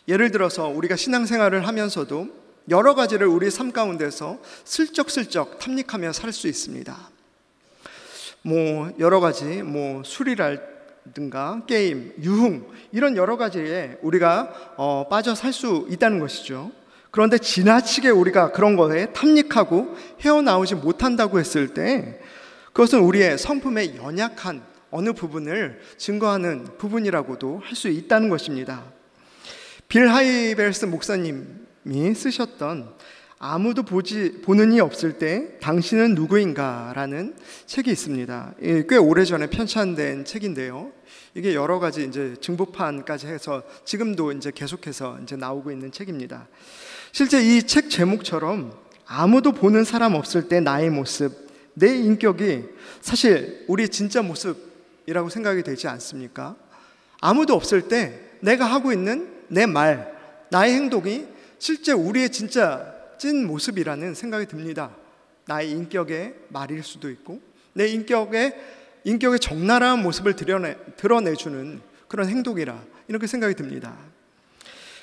예를 들어서 우리가 신앙생활을 하면서도 여러 가지를 우리 삶 가운데서 슬쩍슬쩍 탐닉하며 살 수 있습니다. 여러 가지 술이라든가 게임, 유흥 이런 여러 가지에 우리가 빠져 살 수 있다는 것이죠. 그런데 지나치게 우리가 그런 거에 탐닉하고 헤어나오지 못한다고 했을 때 그것은 우리의 성품의 연약한 어느 부분을 증거하는 부분이라고도 할 수 있다는 것입니다. 빌 하이벨스 목사님이 쓰셨던 아무도 보는 이 없을 때 당신은 누구인가 라는 책이 있습니다. 꽤 오래전에 편찬된 책인데요. 이게 여러 가지 이제 증보판까지 해서 지금도 이제 계속해서 이제 나오고 있는 책입니다. 실제 이 책 제목처럼 아무도 보는 사람 없을 때 나의 모습, 내 인격이 사실 우리의 진짜 모습이라고 생각이 되지 않습니까? 아무도 없을 때 내가 하고 있는 내 말, 나의 행동이 실제 우리의 진짜 찐 모습이라는 생각이 듭니다. 나의 인격의 말일 수도 있고 내 인격의 적나라한 모습을 드러내주는 그런 행동이라 이렇게 생각이 듭니다.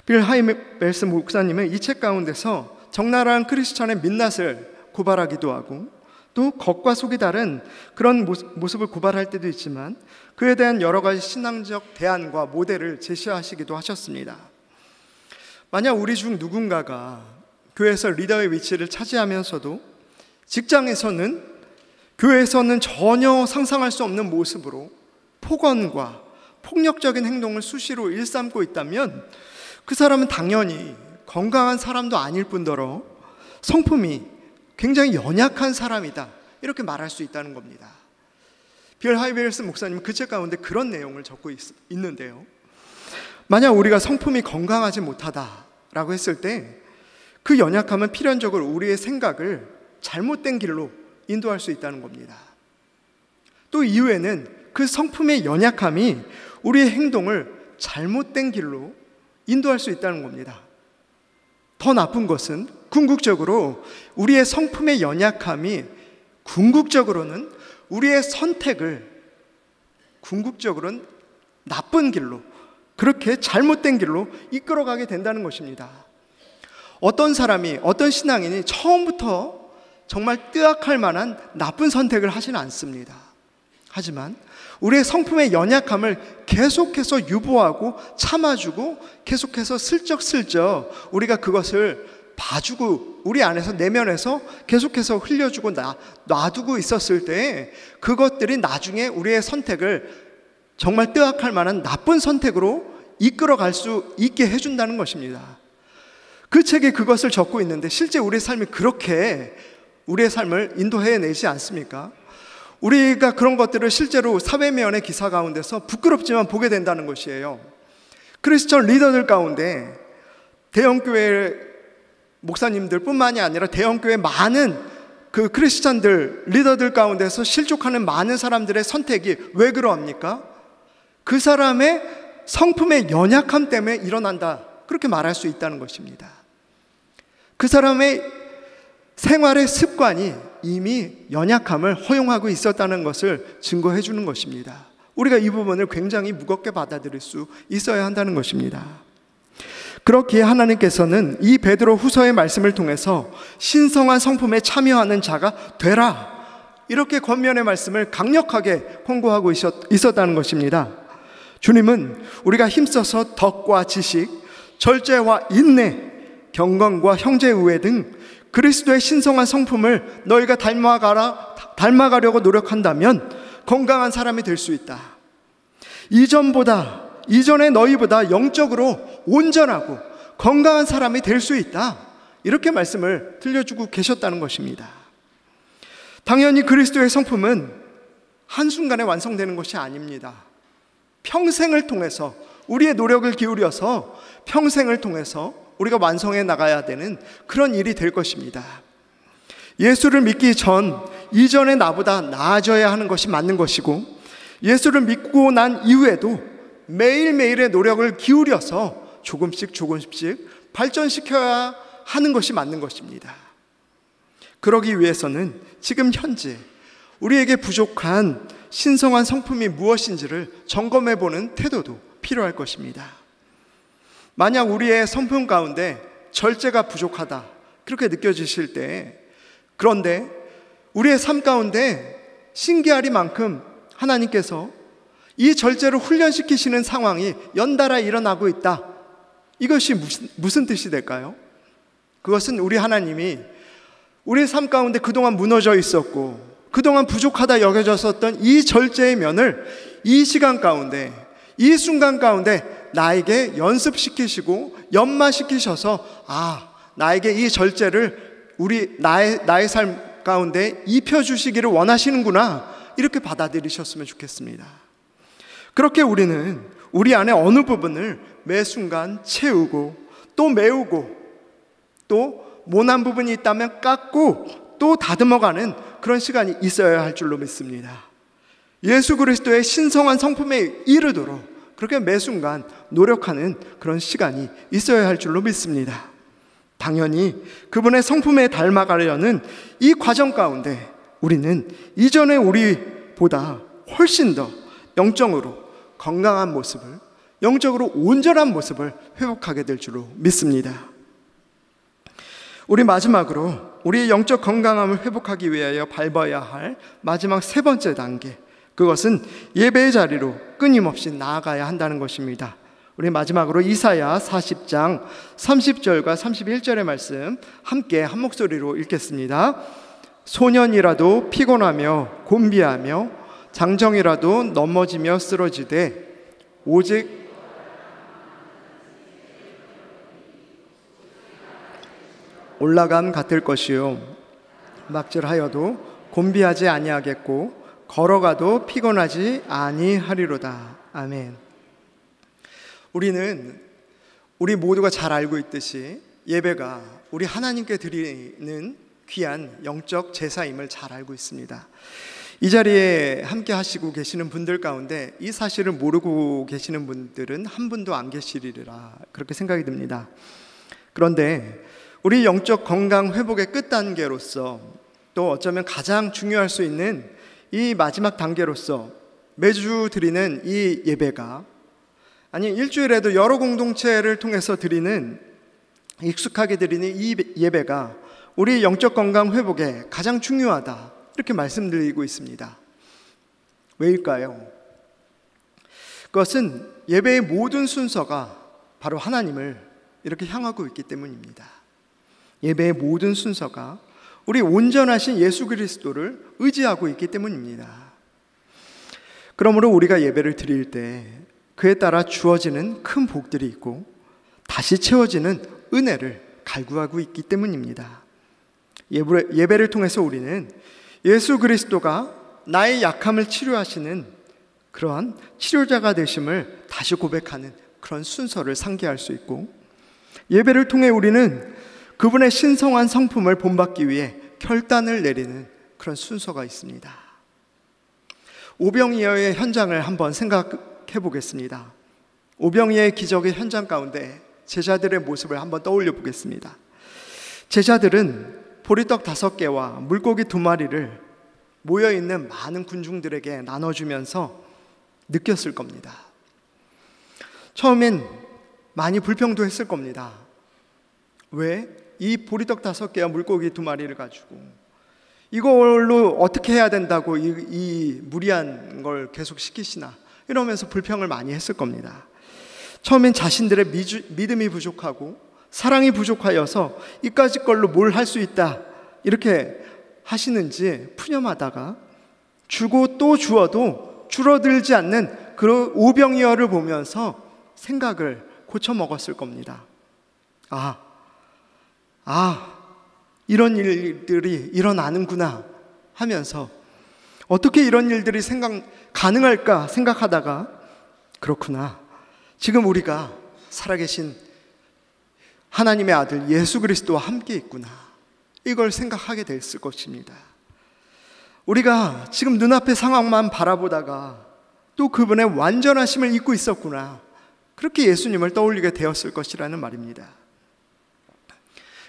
빌 하이벨스 목사님은 이 책 가운데서 적나라한 크리스천의 민낯을 고발하기도 하고 또 겉과 속이 다른 그런 모습을 고발할 때도 있지만 그에 대한 여러 가지 신앙적 대안과 모델을 제시하시기도 하셨습니다. 만약 우리 중 누군가가 교회에서 리더의 위치를 차지하면서도 직장에서는 교회에서는 전혀 상상할 수 없는 모습으로 폭언과 폭력적인 행동을 수시로 일삼고 있다면 그 사람은 당연히 건강한 사람도 아닐 뿐더러 성품이 굉장히 연약한 사람이다 이렇게 말할 수 있다는 겁니다. 빌 하이벨스 목사님은 그 책 가운데 그런 내용을 적고 있는데요. 만약 우리가 성품이 건강하지 못하다라고 했을 때 그 연약함은 필연적으로 우리의 생각을 잘못된 길로 인도할 수 있다는 겁니다. 또 이후에는 그 성품의 연약함이 우리의 행동을 잘못된 길로 인도할 수 있다는 겁니다. 더 나쁜 것은 궁극적으로 우리의 성품의 연약함이 궁극적으로는 우리의 선택을 궁극적으로는 나쁜 길로 그렇게 잘못된 길로 이끌어가게 된다는 것입니다. 어떤 사람이 어떤 신앙인이 처음부터 정말 뜨악할 만한 나쁜 선택을 하지는 않습니다. 하지만 우리의 성품의 연약함을 계속해서 유보하고 참아주고 계속해서 슬쩍슬쩍 우리가 그것을 봐주고 우리 안에서 내면에서 계속해서 흘려주고 놔두고 있었을 때 그것들이 나중에 우리의 선택을 정말 뜨악할 만한 나쁜 선택으로 이끌어갈 수 있게 해준다는 것입니다. 그 책에 그것을 적고 있는데 실제 우리의 삶이 그렇게 우리의 삶을 인도해내지 않습니까? 우리가 그런 것들을 실제로 사회면의 기사 가운데서 부끄럽지만 보게 된다는 것이에요. 크리스천 리더들 가운데 대형교회 목사님들 뿐만이 아니라 대형교회 많은 그 크리스천들 리더들 가운데서 실족하는 많은 사람들의 선택이 왜 그러합니까? 그 사람의 성품의 연약함 때문에 일어난다 그렇게 말할 수 있다는 것입니다. 그 사람의 생활의 습관이 이미 연약함을 허용하고 있었다는 것을 증거해 주는 것입니다. 우리가 이 부분을 굉장히 무겁게 받아들일 수 있어야 한다는 것입니다. 그렇기에 하나님께서는 이 베드로 후서의 말씀을 통해서 신성한 성품에 참여하는 자가 되라, 이렇게 권면의 말씀을 강력하게 권고하고 있었다는 것입니다. 주님은 우리가 힘써서 덕과 지식, 절제와 인내, 경건과 형제의회 등 그리스도의 신성한 성품을 너희가 닮아가려고 노력한다면 건강한 사람이 될 수 있다. 이전의 너희보다 영적으로 온전하고 건강한 사람이 될 수 있다. 이렇게 말씀을 들려주고 계셨다는 것입니다. 당연히 그리스도의 성품은 한순간에 완성되는 것이 아닙니다. 평생을 통해서, 우리의 노력을 기울여서 평생을 통해서 우리가 완성해 나가야 되는 그런 일이 될 것입니다. 예수를 믿기 이전의 나보다 나아져야 하는 것이 맞는 것이고, 예수를 믿고 난 이후에도 매일매일의 노력을 기울여서 조금씩 발전시켜야 하는 것이 맞는 것입니다. 그러기 위해서는 지금 현재 우리에게 부족한 신성한 성품이 무엇인지를 점검해보는 태도도 필요할 것입니다. 만약 우리의 성품 가운데 절제가 부족하다, 그렇게 느껴지실 때, 그런데 우리의 삶 가운데 신기하리만큼 하나님께서 이 절제를 훈련시키시는 상황이 연달아 일어나고 있다, 이것이 무슨 뜻이 될까요? 그것은 우리 하나님이 우리의 삶 가운데 그동안 무너져 있었고 그동안 부족하다 여겨졌었던 이 절제의 면을 이 시간 가운데, 이 순간 가운데 나에게 연습시키시고 연마시키셔서, 나에게 이 절제를 나의 삶 가운데 입혀주시기를 원하시는구나, 이렇게 받아들이셨으면 좋겠습니다. 그렇게 우리는 우리 안에 어느 부분을 매 순간 채우고 또 메우고 또 모난 부분이 있다면 깎고 또 다듬어가는 그런 시간이 있어야 할 줄로 믿습니다. 예수 그리스도의 신성한 성품에 이르도록 그렇게 매 순간 노력하는 그런 시간이 있어야 할 줄로 믿습니다. 당연히 그분의 성품에 닮아가려는 이 과정 가운데 우리는 이전에 우리보다 훨씬 더 영적으로 건강한 모습을, 영적으로 온전한 모습을 회복하게 될 줄로 믿습니다. 우리 마지막으로 우리의 영적 건강함을 회복하기 위하여 밟아야 할 마지막 세 번째 단계, 그것은 예배의 자리로 끊임없이 나아가야 한다는 것입니다. 우리 마지막으로 이사야 40장 30절과 31절의 말씀 함께 한 목소리로 읽겠습니다. 소년이라도 피곤하며 곤비하며 장정이라도 넘어지며 쓰러지되 오직 올라감 같을 것이요 막질하여도 곤비하지 아니하겠고 걸어가도 피곤하지 아니하리로다. 아멘. 우리 모두가 잘 알고 있듯이 예배가 우리 하나님께 드리는 귀한 영적 제사임을 잘 알고 있습니다. 이 자리에 함께 하시고 계시는 분들 가운데 이 사실을 모르고 계시는 분들은 한 분도 안 계시리라, 그렇게 생각이 듭니다. 그런데 우리 영적 건강 회복의 끝단계로서, 또 어쩌면 가장 중요할 수 있는 이 마지막 단계로서 매주 드리는 이 예배가, 아니 일주일에도 여러 공동체를 통해서 익숙하게 드리는 이 예배가 우리 영적 건강 회복에 가장 중요하다, 이렇게 말씀드리고 있습니다. 왜일까요? 그것은 예배의 모든 순서가 바로 하나님을 이렇게 향하고 있기 때문입니다. 예배의 모든 순서가 우리 온전하신 예수 그리스도를 의지하고 있기 때문입니다. 그러므로 우리가 예배를 드릴 때 그에 따라 주어지는 큰 복들이 있고 다시 채워지는 은혜를 갈구하고 있기 때문입니다. 예배를 통해서 우리는 예수 그리스도가 나의 약함을 치료하시는 그러한 치료자가 되심을 다시 고백하는 그런 순서를 상기할 수 있고, 예배를 통해 우리는 그분의 신성한 성품을 본받기 위해 결단을 내리는 그런 순서가 있습니다. 오병이어의 현장을 한번 생각해 보겠습니다. 오병이어의 기적의 현장 가운데 제자들의 모습을 한번 떠올려 보겠습니다. 제자들은 보리떡 5개와 물고기 2마리를 모여있는 많은 군중들에게 나눠주면서 느꼈을 겁니다. 처음엔 많이 불평도 했을 겁니다. 왜? 이 보리떡 5개와 물고기 2마리를 가지고 이걸로 어떻게 해야 된다고 이 무리한 걸 계속 시키시나, 이러면서 불평을 많이 했을 겁니다. 처음엔 자신들의 믿음이 부족하고 사랑이 부족하여서 이까짓 걸로 뭘 할 수 있다 이렇게 하시는지 푸념하다가 주고 또 주어도 줄어들지 않는 그 오병이어를 보면서 생각을 고쳐 먹었을 겁니다. 이런 일들이 일어나는구나 하면서 어떻게 이런 일들이 가능할까 생각하다가, 그렇구나, 지금 우리가 살아계신 하나님의 아들 예수 그리스도와 함께 있구나, 이걸 생각하게 됐을 것입니다. 우리가 지금 눈앞의 상황만 바라보다가 또 그분의 완전하심을 잊고 있었구나, 그렇게 예수님을 떠올리게 되었을 것이라는 말입니다.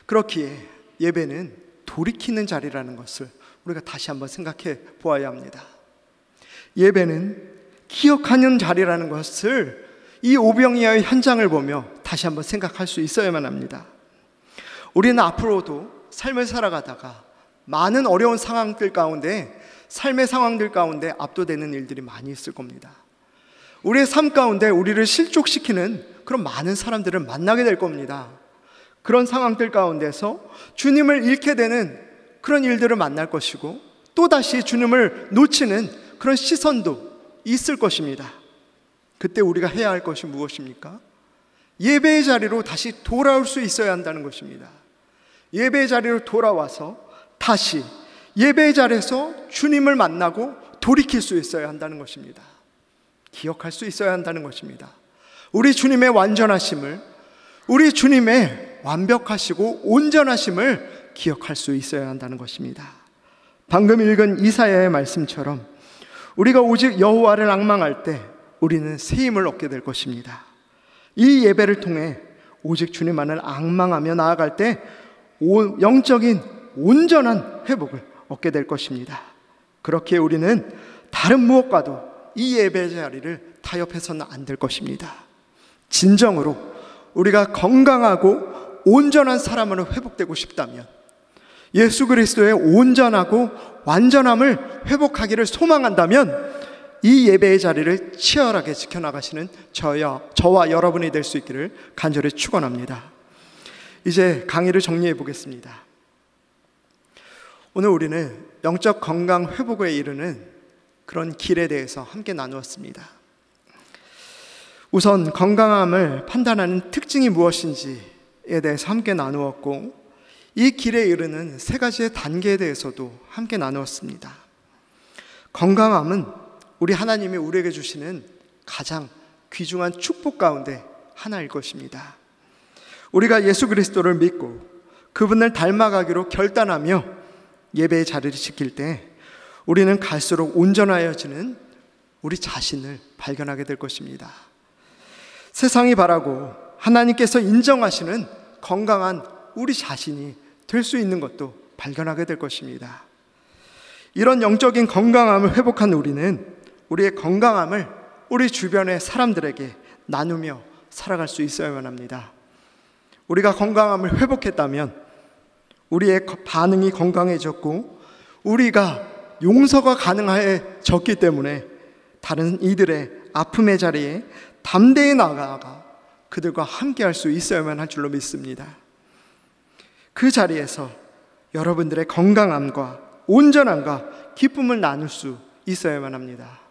그렇기에 예배는 돌이키는 자리라는 것을 우리가 다시 한번 생각해 보아야 합니다. 예배는 기억하는 자리라는 것을 이 오병이어의 현장을 보며 다시 한번 생각할 수 있어야만 합니다. 우리는 앞으로도 삶을 살아가다가 많은 어려운 상황들 가운데, 삶의 상황들 가운데 압도되는 일들이 많이 있을 겁니다. 우리의 삶 가운데 우리를 실족시키는 그런 많은 사람들을 만나게 될 겁니다. 그런 상황들 가운데서 주님을 잃게 되는 그런 일들을 만날 것이고, 또다시 주님을 놓치는 그런 시선도 있을 것입니다. 그때 우리가 해야 할 것이 무엇입니까? 예배의 자리로 다시 돌아올 수 있어야 한다는 것입니다. 예배의 자리로 돌아와서 다시 예배의 자리에서 주님을 만나고 돌이킬 수 있어야 한다는 것입니다. 기억할 수 있어야 한다는 것입니다. 우리 주님의 완전하심을, 우리 주님의 완벽하시고 온전하심을 기억할 수 있어야 한다는 것입니다. 방금 읽은 이사야의 말씀처럼 우리가 오직 여호와를 앙망할 때 우리는 새 힘을 얻게 될 것입니다. 이 예배를 통해 오직 주님만을 앙망하며 나아갈 때 영적인 온전한 회복을 얻게 될 것입니다. 그렇게 우리는 다른 무엇과도 이 예배 자리를 타협해서는 안 될 것입니다. 진정으로 우리가 건강하고 온전한 사람으로 회복되고 싶다면, 예수 그리스도의 온전하고 완전함을 회복하기를 소망한다면 이 예배의 자리를 치열하게 지켜나가시는 저와 여러분이 될 수 있기를 간절히 축원합니다. 이제 강의를 정리해 보겠습니다. 오늘 우리는 영적 건강 회복에 이르는 그런 길에 대해서 함께 나누었습니다. 우선 건강함을 판단하는 특징이 무엇인지에 대해서 함께 나누었고, 이 길에 이르는 3가지의 단계에 대해서도 함께 나누었습니다. 건강함은 우리 하나님이 우리에게 주시는 가장 귀중한 축복 가운데 하나일 것입니다. 우리가 예수 그리스도를 믿고 그분을 닮아가기로 결단하며 예배의 자리를 지킬 때 우리는 갈수록 온전하여지는 우리 자신을 발견하게 될 것입니다. 세상이 바라고 하나님께서 인정하시는 건강한 우리 자신이 될 수 있는 것도 발견하게 될 것입니다. 이런 영적인 건강함을 회복한 우리는 우리의 건강함을 우리 주변의 사람들에게 나누며 살아갈 수 있어야만 합니다. 우리가 건강함을 회복했다면 우리의 반응이 건강해졌고 우리가 용서가 가능해졌기 때문에 다른 이들의 아픔의 자리에 담대히 나아가 그들과 함께 할 수 있어야만 할 줄로 믿습니다. 그 자리에서 여러분들의 건강함과 온전함과 기쁨을 나눌 수 있어야만 합니다.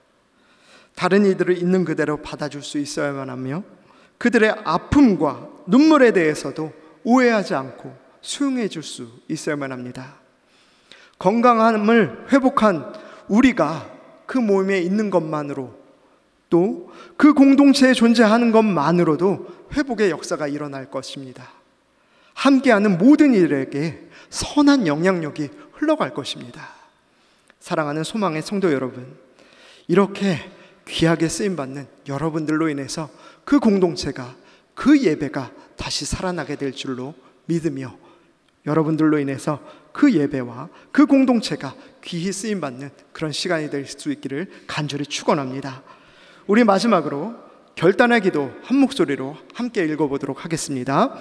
다른 이들을 있는 그대로 받아줄 수 있어야만 하며 그들의 아픔과 눈물에 대해서도 오해하지 않고 수용해 줄 수 있어야만 합니다. 건강함을 회복한 우리가 그 모임에 있는 것만으로, 또 그 공동체에 존재하는 것만으로도 회복의 역사가 일어날 것입니다. 함께하는 모든 이들에게 선한 영향력이 흘러갈 것입니다. 사랑하는 소망의 성도 여러분, 이렇게 귀하게 쓰임받는 여러분들로 인해서 그 공동체가, 그 예배가 다시 살아나게 될 줄로 믿으며 여러분들로 인해서 그 예배와 그 공동체가 귀히 쓰임받는 그런 시간이 될 수 있기를 간절히 축원합니다. 우리 마지막으로 결단의 기도 한 목소리로 함께 읽어보도록 하겠습니다.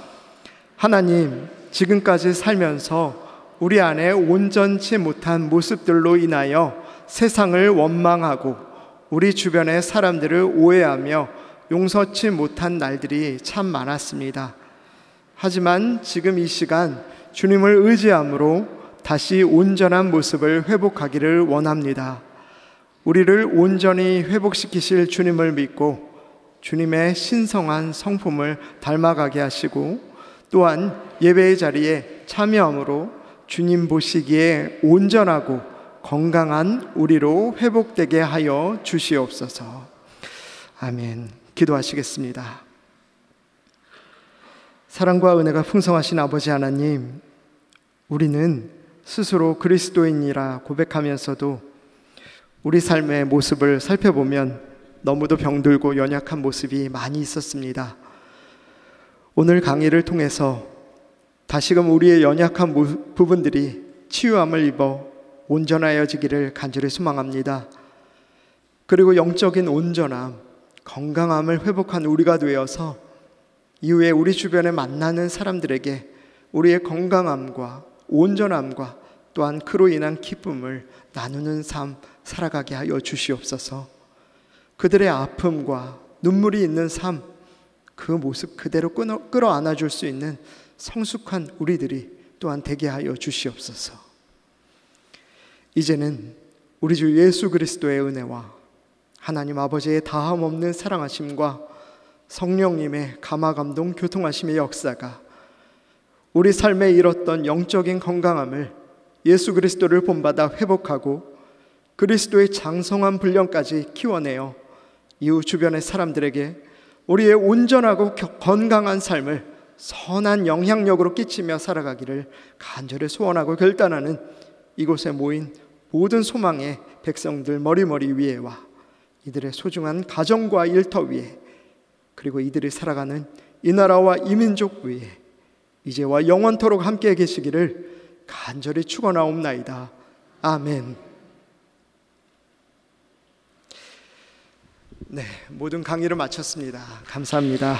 하나님, 지금까지 살면서 우리 안에 온전치 못한 모습들로 인하여 세상을 원망하고 우리 주변의 사람들을 오해하며 용서치 못한 날들이 참 많았습니다. 하지만 지금 이 시간 주님을 의지함으로 다시 온전한 모습을 회복하기를 원합니다. 우리를 온전히 회복시키실 주님을 믿고 주님의 신성한 성품을 닮아가게 하시고 또한 예배의 자리에 참여함으로 주님 보시기에 온전하고 건강한 우리로 회복되게 하여 주시옵소서. 아멘. 기도하시겠습니다. 사랑과 은혜가 풍성하신 아버지 하나님, 우리는 스스로 그리스도인이라 고백하면서도 우리 삶의 모습을 살펴보면 너무도 병들고 연약한 모습이 많이 있었습니다. 오늘 강의를 통해서 다시금 우리의 연약한 부분들이 치유함을 입어 온전하여지기를 간절히 소망합니다. 그리고 영적인 온전함, 건강함을 회복한 우리가 되어서 이후에 우리 주변에 만나는 사람들에게 우리의 건강함과 온전함과 또한 그로 인한 기쁨을 나누는 삶 살아가게 하여 주시옵소서. 그들의 아픔과 눈물이 있는 삶, 그 모습 그대로 끌어안아 줄 수 있는 성숙한 우리들이 또한 되게 하여 주시옵소서. 이제는 우리 주 예수 그리스도의 은혜와 하나님 아버지의 다함없는 사랑하심과 성령님의 감화감동 교통하심의 역사가 우리 삶에 잃었던 영적인 건강함을 예수 그리스도를 본받아 회복하고 그리스도의 장성한 분량까지 키워내어 이후 주변의 사람들에게 우리의 온전하고 건강한 삶을 선한 영향력으로 끼치며 살아가기를 간절히 소원하고 결단하는 이곳에 모인 모든 소망의 백성들 머리머리 위에와 이들의 소중한 가정과 일터 위에 그리고 이들이 살아가는 이 나라와 이 민족 위에 이제와 영원토록 함께 계시기를 간절히 축원하옵나이다. 아멘. 네, 모든 강의를 마쳤습니다. 감사합니다.